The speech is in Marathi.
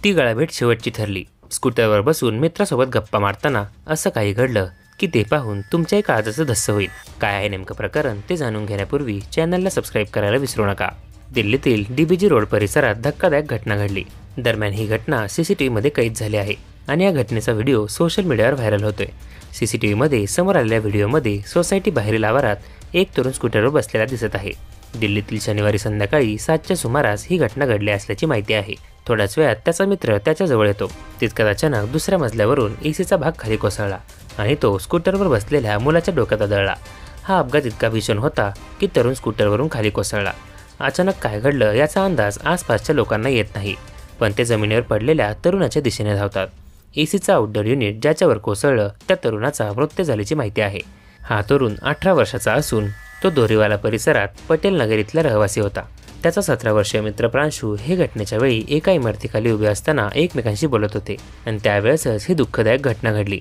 ती गळाभेट शेवटची ठरली। स्कूटरवर बसून मित्रासोबत गप्पा मारताना असं काही घडलं की ते पाहून तुमच्याही काळजाचं धस्स होईल। काय आहे नेमकं प्रकरण ते जाणून घेण्यापूर्वी चॅनलला सबस्क्राईब करायला विसरू नका। दिल्लीतील डीबीजी रोड परिसरात धक्कादायक घटना घडली। दरम्यान ही घटना सीसीटीव्हीमध्ये कैद झाली आहे आणि या घटनेचा व्हिडिओ सोशल मीडियावर व्हायरल होतोय। सीसीटीव्हीमध्ये समोर आलेल्या व्हिडिओमध्ये सोसायटी बाहेरील आवारात एक तरुण स्कूटरवर बसलेला दिसत आहे। दिल्लीतील शनिवारी संध्याकाळी 7च्या सुमारास ही घटना घडली असल्याची माहिती आहे। थोड्याच वेळात त्याचा मित्र त्याच्या जवळ येतो। तितक्यात अचानक दुसऱ्या मजल्यावरून एसीचा भाग खाली कोसळला आणि तो स्कूटरवर बसलेल्या मुलाच्या डोक्यात आदळला। हा अपघात इतका भीषण होता की तरुण स्कूटरवरून खाली कोसळला। अचानक काय घडलं याचा अंदाज आसपासच्या लोकांना येत नाही, पण ते जमिनीवर पडलेल्या तरुणाच्या दिशेने धावतात। एसीचा आउटडोअर युनिट ज्याच्यावर कोसळलं त्या तरुणाचा मृत्यू झाल्याची माहिती आहे। हा तरुण 18 वर्षाचा असून तो दोरीवाला परिसरात पटेल नगर इथला रहिवासी होता। त्याचा 17 वर्षीय मित्र प्रांशू हे घटनेच्या वेळी एका इमारतीखाली उभे असताना एकमेकांशी बोलत होते आणि त्यावेळेसच ही दुःखदायक घटना घडली।